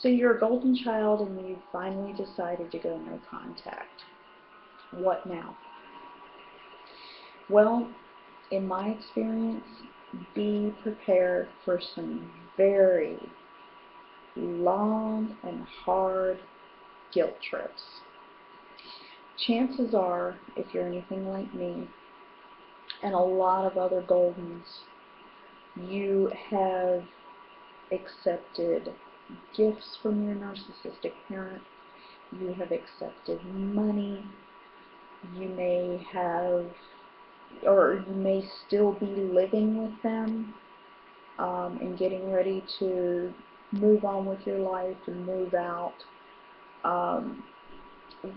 So you're a golden child and you finally decided to go no contact. What now? Well, in my experience, be prepared for some very long and hard guilt trips. Chances are, if you're anything like me, and a lot of other Goldens, you have accepted gifts from your narcissistic parent, you have accepted money, you may have, or you may still be living with them and getting ready to move on with your life and move out.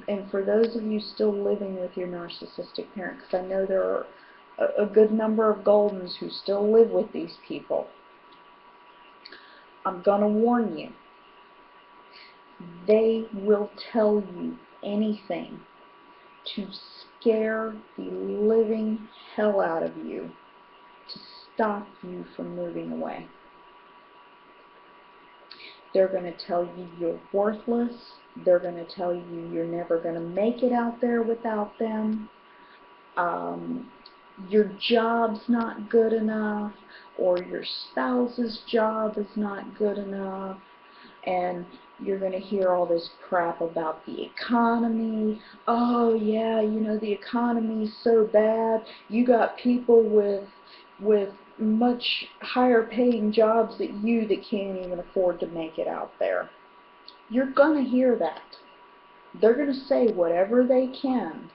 And for those of you still living with your narcissistic parent, because I know there are a good number of Goldens who still live with these people, I'm going to warn you, they will tell you anything to scare the living hell out of you, to stop you from moving away. They're going to tell you you're worthless. They're going to tell you you're never going to make it out there without them. Your job's not good enough, or your spouse's job is not good enough, and you're going to hear all this crap about the economy. Oh yeah, you know, the economy's so bad. You got people with much higher paying jobs than you that can't even afford to make it out there. You're going to hear that. They're going to say whatever they can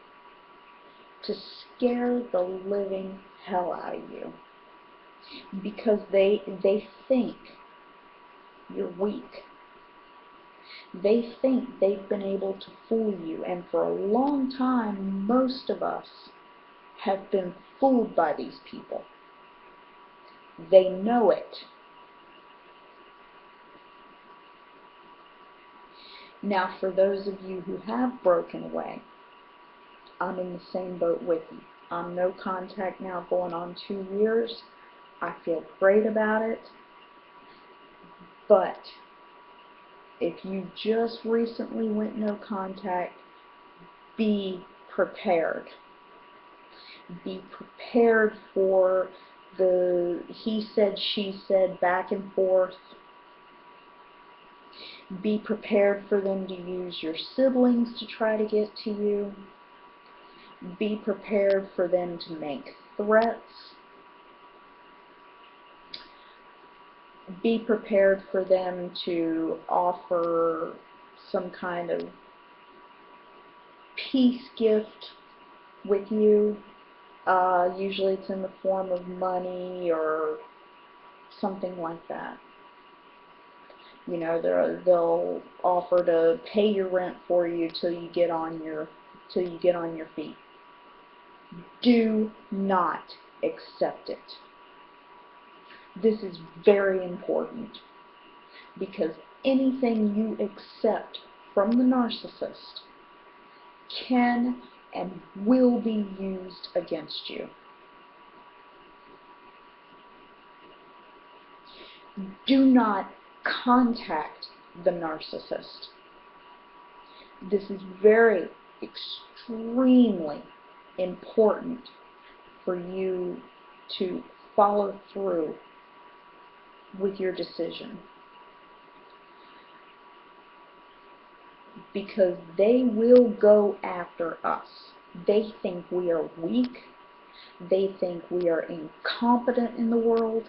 to scare the living hell out of you, because they think you're weak. They think they've been able to fool you, and for a long time most of us have been fooled by these people. They know it. Now, for those of you who have broken away, I'm in the same boat with you. I'm no contact now going on 2 years. I feel great about it. But if you just recently went no contact, be prepared. Be prepared for the he said, she said, back and forth. Be prepared for them to use your siblings to try to get to you. Be prepared for them to make threats. Be prepared for them to offer some kind of peace gift with you. Usually it's in the form of money or something like that. You know, they'll offer to pay your rent for you till you get on your feet. Do not accept it. This is very important, because anything you accept from the narcissist can and will be used against you. Do not contact the narcissist. This is very, extremely important for you to follow through with your decision, because they will go after us. They think we are weak. They think we are incompetent in the world,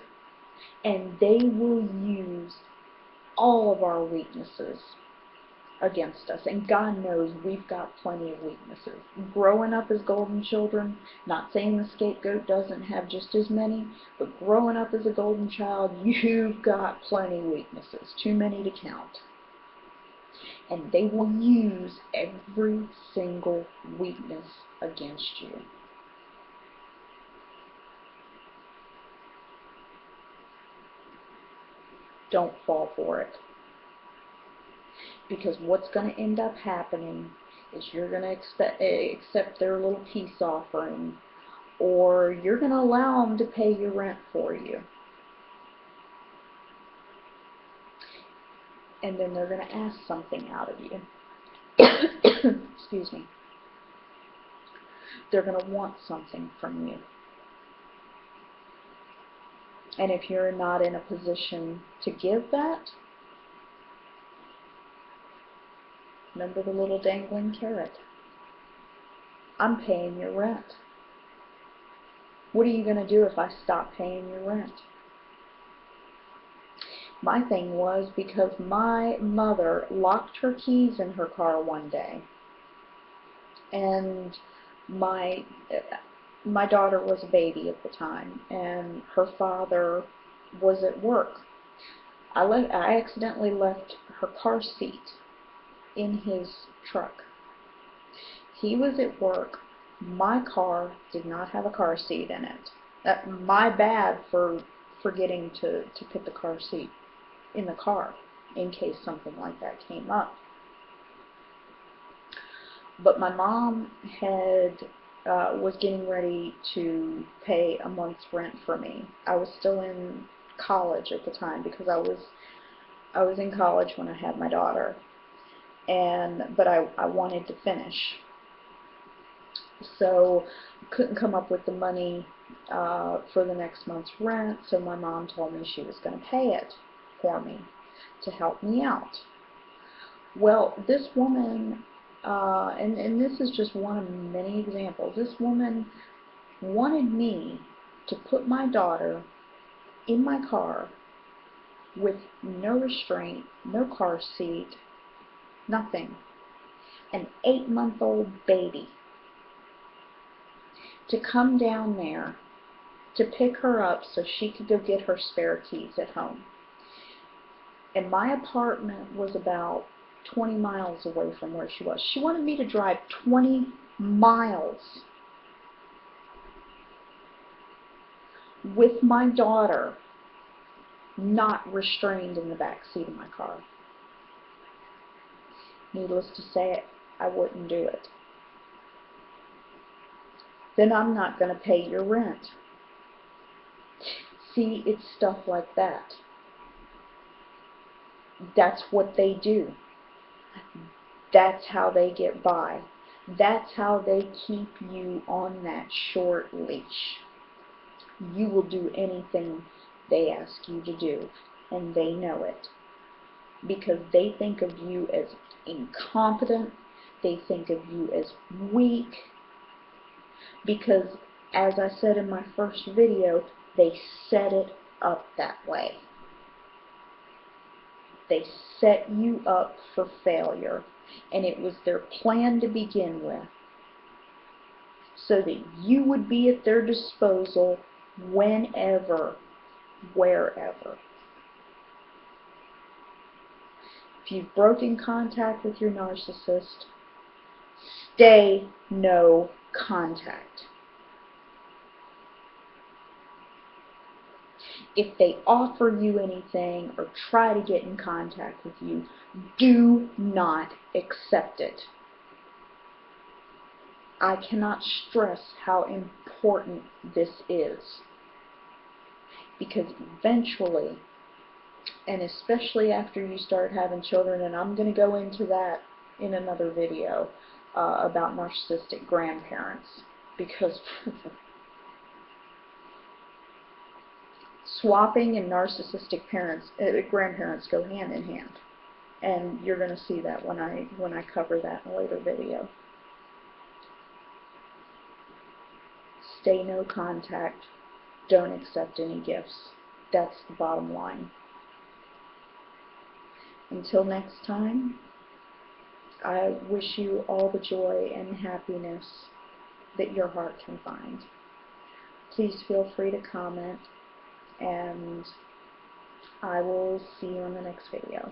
and they will use all of our weaknesses against us. And God knows we've got plenty of weaknesses. Growing up as golden children, not saying the scapegoat doesn't have just as many, but growing up as a golden child, you've got plenty of weaknesses, too many to count. And they will use every single weakness against you. Don't fall for it. Because what's going to end up happening is you're going to accept their little peace offering, or you're going to allow them to pay your rent for you. and then they're going to ask something out of you. Excuse me. They're going to want something from you. And if you're not in a position to give that, remember the little dangling carrot. I'm paying your rent. What are you going to do if I stop paying your rent? My thing was, because my mother locked her keys in her car one day, and my daughter was a baby at the time, and her father was at work. I accidentally left her car seat in his truck. He was at work. My car did not have a car seat in it. My bad for forgetting to put the car seat in the car in case something like that came up. But my mom was getting ready to pay a month's rent for me. I was still in college at the time, because I was in college when I had my daughter, but I wanted to finish. So couldn't come up with the money for the next month's rent, so my mom told me she was going to pay it for me to help me out. Well, this woman, and this is just one of many examples, this woman wanted me to put my daughter in my car with no restraint, no car seat, nothing, an 8-month-old baby, to come down there to pick her up so she could go get her spare keys at home. And my apartment was about 20 miles away from where she was. She wanted me to drive 20 miles with my daughter not restrained in the back seat of my car. Needless to say, I wouldn't do it. Then I'm not going to pay your rent. See, it's stuff like that. That's what they do. That's how they get by. That's how they keep you on that short leash. You will do anything they ask you to do, and they know it. Because they think of you as incompetent, they think of you as weak, because, as I said in my first video, they set it up that way. They set you up for failure, and it was their plan to begin with, so that you would be at their disposal whenever, wherever. If you've broken contact with your narcissist, stay no contact. If they offer you anything or try to get in contact with you, do not accept it. I cannot stress how important this is, because eventually, and especially after you start having children, and I'm going to go into that in another video about narcissistic grandparents, because swapping and narcissistic grandparents go hand in hand, and you're going to see that when I cover that in a later video. Stay no contact. Don't accept any gifts. That's the bottom line. Until next time, I wish you all the joy and happiness that your heart can find. Please feel free to comment, and I will see you in the next video.